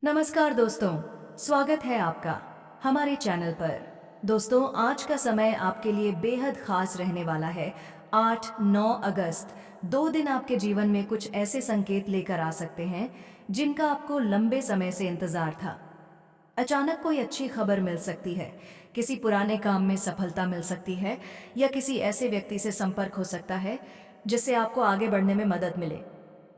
नमस्कार दोस्तों, स्वागत है आपका हमारे चैनल पर। दोस्तों, आज का समय आपके लिए बेहद खास रहने वाला है। 8-9 अगस्त 2 दिन आपके जीवन में कुछ ऐसे संकेत लेकर आ सकते हैं जिनका आपको लंबे समय से इंतजार था। अचानक कोई अच्छी खबर मिल सकती है, किसी पुराने काम में सफलता मिल सकती है या किसी ऐसे व्यक्ति से संपर्क हो सकता है जिससे आपको आगे बढ़ने में मदद मिले।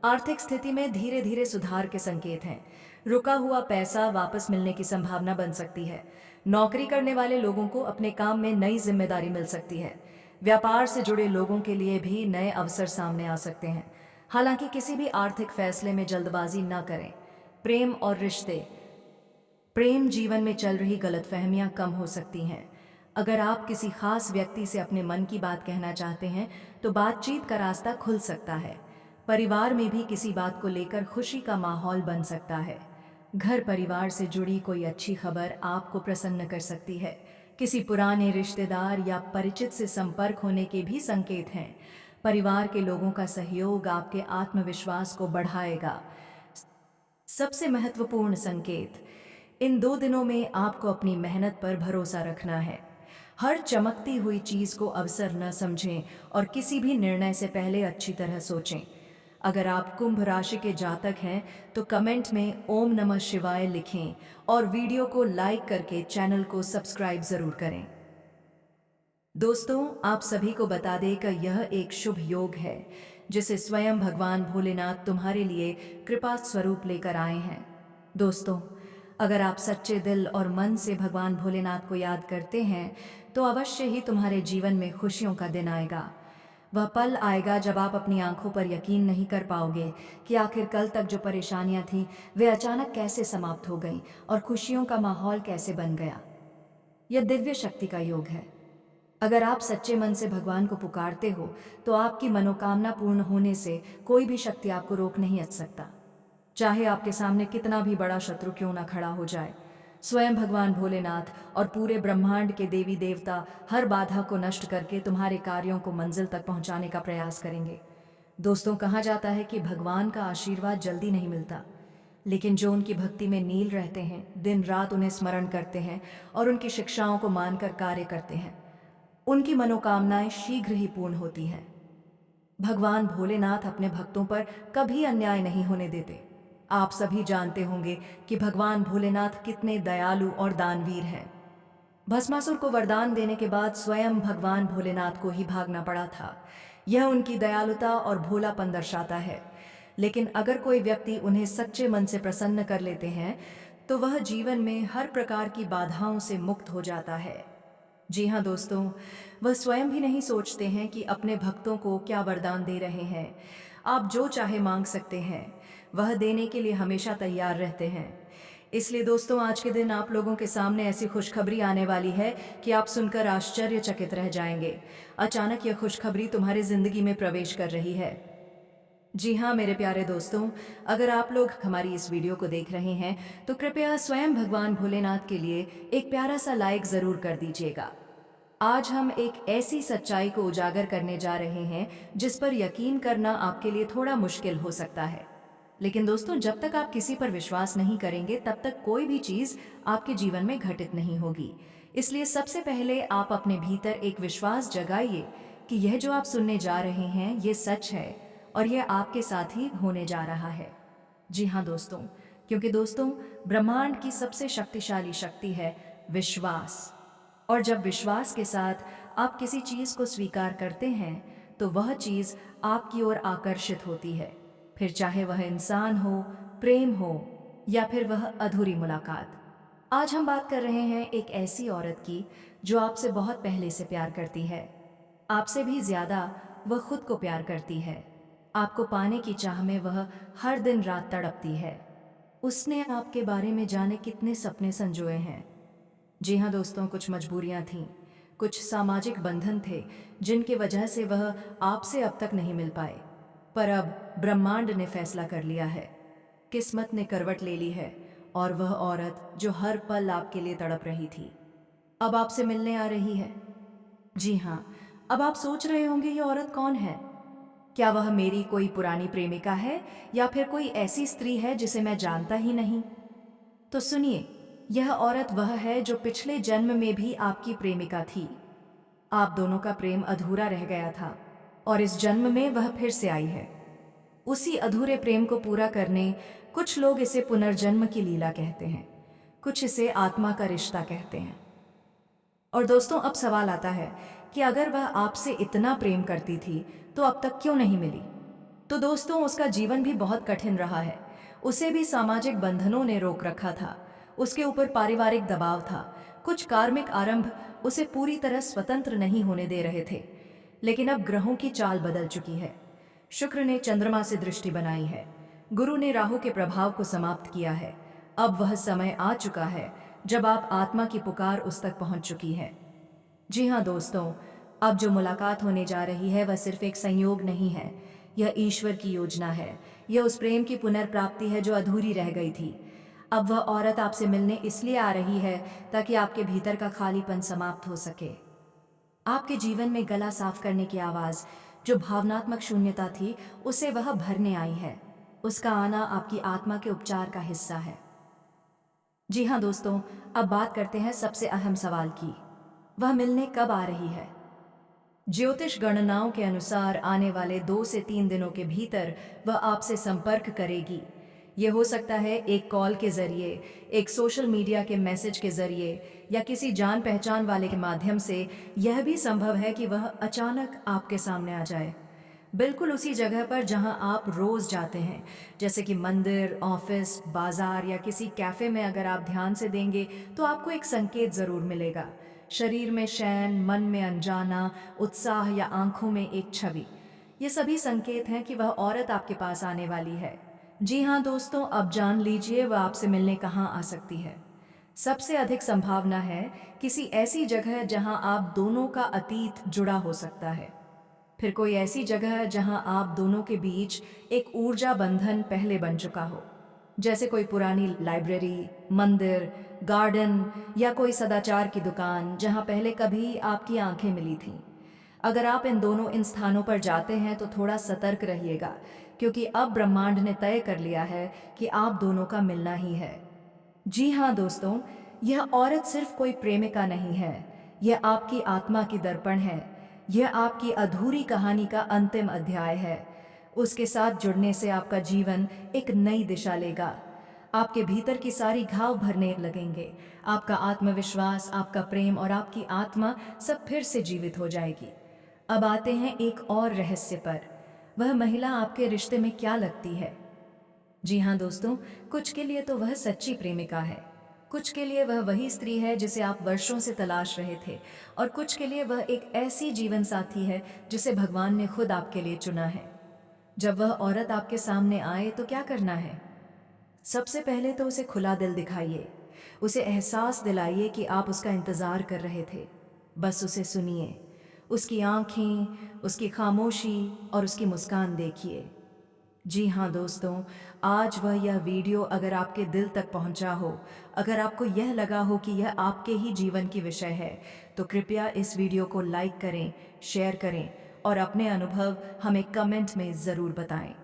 आर्थिक स्थिति में धीरे धीरे सुधार के संकेत हैं। रुका हुआ पैसा वापस मिलने की संभावना बन सकती है। नौकरी करने वाले लोगों को अपने काम में नई जिम्मेदारी मिल सकती है। व्यापार से जुड़े लोगों के लिए भी नए अवसर सामने आ सकते हैं। हालांकि किसी भी आर्थिक फैसले में जल्दबाजी न करें। प्रेम और रिश्ते, प्रेम जीवन में चल रही गलतफहमियां कम हो सकती हैं। अगर आप किसी खास व्यक्ति से अपने मन की बात कहना चाहते हैं तो बातचीत का रास्ता खुल सकता है। परिवार में भी किसी बात को लेकर खुशी का माहौल बन सकता है। घर परिवार से जुड़ी कोई अच्छी खबर आपको प्रसन्न कर सकती है। किसी पुराने रिश्तेदार या परिचित से संपर्क होने के भी संकेत हैं। परिवार के लोगों का सहयोग आपके आत्मविश्वास को बढ़ाएगा। सबसे महत्वपूर्ण संकेत, इन 2 दिनों में आपको अपनी मेहनत पर भरोसा रखना है। हर चमकती हुई चीज को अवसर न समझें और किसी भी निर्णय से पहले अच्छी तरह सोचें। अगर आप कुंभ राशि के जातक हैं तो कमेंट में ओम नमः शिवाय लिखें और वीडियो को लाइक करके चैनल को सब्सक्राइब जरूर करें। दोस्तों, आप सभी को बता दें कि यह एक शुभ योग है जिसे स्वयं भगवान भोलेनाथ तुम्हारे लिए कृपा स्वरूप लेकर आए हैं। दोस्तों, अगर आप सच्चे दिल और मन से भगवान भोलेनाथ को याद करते हैं तो अवश्य ही तुम्हारे जीवन में खुशियों का दिन आएगा। वह पल आएगा जब आप अपनी आंखों पर यकीन नहीं कर पाओगे कि आखिर कल तक जो परेशानियां थीं वे अचानक कैसे समाप्त हो गईं और खुशियों का माहौल कैसे बन गया। यह दिव्य शक्ति का योग है। अगर आप सच्चे मन से भगवान को पुकारते हो तो आपकी मनोकामना पूर्ण होने से कोई भी शक्ति आपको रोक नहीं सकता। चाहे आपके सामने कितना भी बड़ा शत्रु क्यों ना खड़ा हो जाए, स्वयं भगवान भोलेनाथ और पूरे ब्रह्मांड के देवी देवता हर बाधा को नष्ट करके तुम्हारे कार्यों को मंजिल तक पहुंचाने का प्रयास करेंगे। दोस्तों, कहा जाता है कि भगवान का आशीर्वाद जल्दी नहीं मिलता, लेकिन जो उनकी भक्ति में नील रहते हैं, दिन रात उन्हें स्मरण करते हैं और उनकी शिक्षाओं को मानकर कार्य करते हैं, उनकी मनोकामनाएं शीघ्र ही पूर्ण होती हैं। भगवान भोलेनाथ अपने भक्तों पर कभी अन्याय नहीं होने देते। आप सभी जानते होंगे कि भगवान भोलेनाथ कितने दयालु और दानवीर हैं। भस्मासुर को वरदान देने के बाद स्वयं भगवान भोलेनाथ को ही भागना पड़ा था। यह उनकी दयालुता और भोलापन दर्शाता है। लेकिन अगर कोई व्यक्ति उन्हें सच्चे मन से प्रसन्न कर लेते हैं तो वह जीवन में हर प्रकार की बाधाओं से मुक्त हो जाता है। जी हाँ दोस्तों, वह स्वयं भी नहीं सोचते हैं कि अपने भक्तों को क्या वरदान दे रहे हैं। आप जो चाहे मांग सकते हैं, वह देने के लिए हमेशा तैयार रहते हैं। इसलिए दोस्तों, आज के दिन आप लोगों के सामने ऐसी खुशखबरी आने वाली है कि आप सुनकर आश्चर्यचकित रह जाएंगे। अचानक यह खुशखबरी तुम्हारी जिंदगी में प्रवेश कर रही है। जी हाँ मेरे प्यारे दोस्तों, अगर आप लोग हमारी इस वीडियो को देख रहे हैं तो कृपया स्वयं भगवान भोलेनाथ के लिए एक प्यारा सा लाइक जरूर कर दीजिएगा। आज हम एक ऐसी सच्चाई को उजागर करने जा रहे हैं जिस पर यकीन करना आपके लिए थोड़ा मुश्किल हो सकता है। लेकिन दोस्तों, जब तक आप किसी पर विश्वास नहीं करेंगे तब तक कोई भी चीज आपके जीवन में घटित नहीं होगी। इसलिए सबसे पहले आप अपने भीतर एक विश्वास जगाइए कि यह जो आप सुनने जा रहे हैं ये सच है और यह आपके साथ ही होने जा रहा है। जी हाँ दोस्तों, क्योंकि दोस्तों, ब्रह्मांड की सबसे शक्तिशाली शक्ति है विश्वास। और जब विश्वास के साथ आप किसी चीज को स्वीकार करते हैं तो वह चीज आपकी ओर आकर्षित होती है, फिर चाहे वह इंसान हो, प्रेम हो या फिर वह अधूरी मुलाकात। आज हम बात कर रहे हैं एक ऐसी औरत की जो आपसे बहुत पहले से प्यार करती है। आपसे भी ज्यादा वह खुद को प्यार करती है। आपको पाने की चाह में वह हर दिन रात तड़पती है। उसने आपके बारे में जाने कितने सपने संजोए हैं। जी हाँ दोस्तों, कुछ मजबूरियां थीं, कुछ सामाजिक बंधन थे जिनकी वजह से वह आपसे अब तक नहीं मिल पाए। पर अब ब्रह्मांड ने फैसला कर लिया है, किस्मत ने करवट ले ली है और वह औरत जो हर पल आपके लिए तड़प रही थी अब आपसे मिलने आ रही है। जी हाँ, अब आप सोच रहे होंगे ये औरत कौन है? क्या वह मेरी कोई पुरानी प्रेमिका है या फिर कोई ऐसी स्त्री है जिसे मैं जानता ही नहीं? तो सुनिए, यह औरत वह है जो पिछले जन्म में भी आपकी प्रेमिका थी। आप दोनों का प्रेम अधूरा रह गया था और इस जन्म में वह फिर से आई है। उसी अधूरे प्रेम को पूरा करने कुछ लोग इसे पुनर्जन्म की लीला कहते हैं, कुछ इसे आत्मा का रिश्ता कहते हैं। और दोस्तों, अब सवाल आता है कि अगर वह आपसे इतना प्रेम करती थी तो अब तक क्यों नहीं मिली? तो दोस्तों, उसका जीवन भी बहुत कठिन रहा है। उसे भी सामाजिक बंधनों ने रोक रखा था, उसके ऊपर पारिवारिक दबाव था, कुछ कार्मिक आरंभ उसे पूरी तरह स्वतंत्र नहीं होने दे रहे थे। लेकिन अब ग्रहों की चाल बदल चुकी है। शुक्र ने चंद्रमा से दृष्टि बनाई है, गुरु ने राहु के प्रभाव को समाप्त किया है। अब वह समय आ चुका है जब आप आत्मा की पुकार उस तक पहुंच चुकी है। जी हाँ दोस्तों, अब जो मुलाकात होने जा रही है वह सिर्फ एक संयोग नहीं है, यह ईश्वर की योजना है। यह उस प्रेम की पुनर्प्राप्ति है जो अधूरी रह गई थी। अब वह औरत आपसे मिलने इसलिए आ रही है ताकि आपके भीतर का खालीपन समाप्त हो सके। आपके जीवन में गला साफ करने की आवाज, जो भावनात्मक शून्यता थी, उसे वह भरने आई है। उसका आना आपकी आत्मा के उपचार का हिस्सा है। जी हाँ दोस्तों, अब बात करते हैं सबसे अहम सवाल की। वह मिलने कब आ रही है? ज्योतिष गणनाओं के अनुसार आने वाले 2 से 3 दिनों के भीतर वह आपसे संपर्क करेगी। यह हो सकता है एक कॉल के जरिए, एक सोशल मीडिया के मैसेज के जरिए, या किसी जान पहचान वाले के माध्यम से। यह भी संभव है कि वह अचानक आपके सामने आ जाए, बिल्कुल उसी जगह पर जहां आप रोज जाते हैं, जैसे कि मंदिर, ऑफिस, बाजार या किसी कैफे में। अगर आप ध्यान से देंगे तो आपको एक संकेत जरूर मिलेगा। शरीर में शैन, मन में अनजाना उत्साह या आंखों में एक छवि। ये सभी संकेत हैं कि वह औरत आपके पास आने वाली है। जी हाँ दोस्तों, अब जान लीजिए वह आपसे मिलने कहाँ आ सकती है। सबसे अधिक संभावना है किसी ऐसी जगह जहां आप दोनों का अतीत जुड़ा हो सकता है। फिर कोई ऐसी जगह जहां आप दोनों के बीच एक ऊर्जा बंधन पहले बन चुका हो, जैसे कोई पुरानी लाइब्रेरी, मंदिर, गार्डन या कोई सदाचार की दुकान जहां पहले कभी आपकी आंखें मिली थीं। अगर आप इन स्थानों पर जाते हैं तो थोड़ा सतर्क रहिएगा, क्योंकि अब ब्रह्मांड ने तय कर लिया है कि आप दोनों का मिलना ही है। जी हाँ दोस्तों, यह औरत सिर्फ कोई प्रेमिका नहीं है, यह आपकी आत्मा की दर्पण है। यह आपकी अधूरी कहानी का अंतिम अध्याय है। उसके साथ जुड़ने से आपका जीवन एक नई दिशा लेगा। आपके भीतर की सारी घाव भरने लगेंगे। आपका आत्मविश्वास, आपका प्रेम और आपकी आत्मा सब फिर से जीवित हो जाएगी। अब आते हैं एक और रहस्य पर। वह महिला आपके रिश्ते में क्या लगती है? जी हाँ दोस्तों, कुछ के लिए तो वह सच्ची प्रेमिका है, कुछ के लिए वह वही स्त्री है जिसे आप वर्षों से तलाश रहे थे, और कुछ के लिए वह एक ऐसी जीवन साथी है जिसे भगवान ने खुद आपके लिए चुना है। जब वह औरत आपके सामने आए तो क्या करना है? सबसे पहले तो उसे खुला दिल दिखाइए। उसे एहसास दिलाइए कि आप उसका इंतजार कर रहे थे। बस उसे सुनिए, उसकी आंखें, उसकी खामोशी और उसकी मुस्कान देखिए। जी हाँ दोस्तों, आज यह वीडियो अगर आपके दिल तक पहुंचा हो, अगर आपको यह लगा हो कि यह आपके ही जीवन की विषय है, तो कृपया इस वीडियो को लाइक करें, शेयर करें और अपने अनुभव हमें कमेंट में ज़रूर बताएं।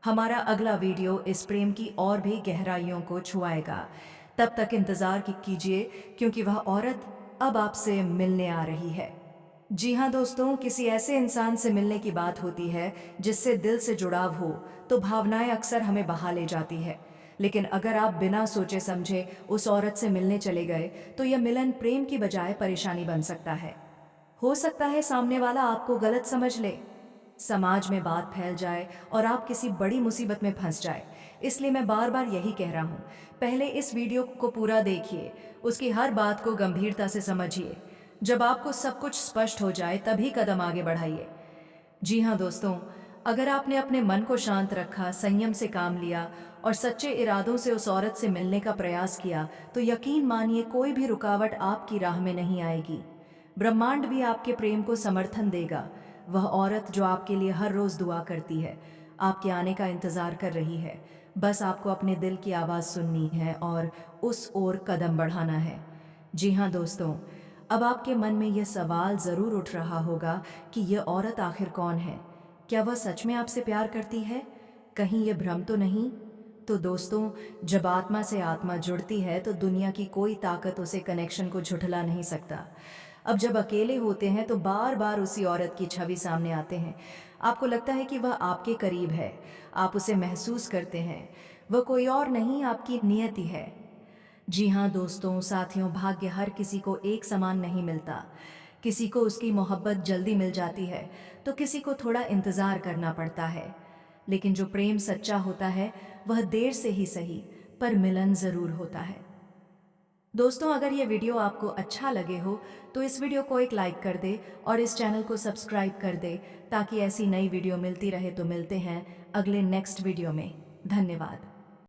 हमारा अगला वीडियो इस प्रेम की और भी गहराइयों को छुआएगा। तब तक इंतज़ार कीजिए, क्योंकि वह औरत अब आपसे मिलने आ रही है। जी हाँ दोस्तों, किसी ऐसे इंसान से मिलने की बात होती है जिससे दिल से जुड़ाव हो, तो भावनाएं अक्सर हमें बहा ले जाती है। लेकिन अगर आप बिना सोचे समझे उस औरत से मिलने चले गए तो यह मिलन प्रेम की बजाय परेशानी बन सकता है। हो सकता है सामने वाला आपको गलत समझ ले, समाज में बात फैल जाए और आप किसी बड़ी मुसीबत में फंस जाए। इसलिए मैं बार बार यही कह रहा हूँ, पहले इस वीडियो को पूरा देखिए, उसकी हर बात को गंभीरता से समझिए। जब आपको सब कुछ स्पष्ट हो जाए तभी कदम आगे बढ़ाइए। जी हाँ दोस्तों, अगर आपने अपने मन को शांत रखा, संयम से काम लिया और सच्चे इरादों से उस औरत से मिलने का प्रयास किया, तो यकीन मानिए कोई भी रुकावट आपकी राह में नहीं आएगी। ब्रह्मांड भी आपके प्रेम को समर्थन देगा। वह औरत जो आपके लिए हर रोज दुआ करती है, आपके आने का इंतजार कर रही है। बस आपको अपने दिल की आवाज़ सुननी है और उस ओर कदम बढ़ाना है। जी हाँ दोस्तों, अब आपके मन में यह सवाल ज़रूर उठ रहा होगा कि यह औरत आखिर कौन है? क्या वह सच में आपसे प्यार करती है? कहीं यह भ्रम तो नहीं? तो दोस्तों, जब आत्मा से आत्मा जुड़ती है तो दुनिया की कोई ताकत उसे कनेक्शन को झुठला नहीं सकता। अब जब अकेले होते हैं तो बार बार उसी औरत की छवि सामने आते हैं। आपको लगता है कि वह आपके करीब है, आप उसे महसूस करते हैं। वह कोई और नहीं, आपकी नियति है। जी हाँ दोस्तों, साथियों, भाग्य हर किसी को एक समान नहीं मिलता। किसी को उसकी मोहब्बत जल्दी मिल जाती है, तो किसी को थोड़ा इंतज़ार करना पड़ता है। लेकिन जो प्रेम सच्चा होता है वह देर से ही सही, पर मिलन ज़रूर होता है। दोस्तों, अगर ये वीडियो आपको अच्छा लगे हो तो इस वीडियो को एक लाइक कर दे और इस चैनल को सब्सक्राइब कर दे, ताकि ऐसी नई वीडियो मिलती रहे। तो मिलते हैं अगले नेक्स्ट वीडियो में। धन्यवाद।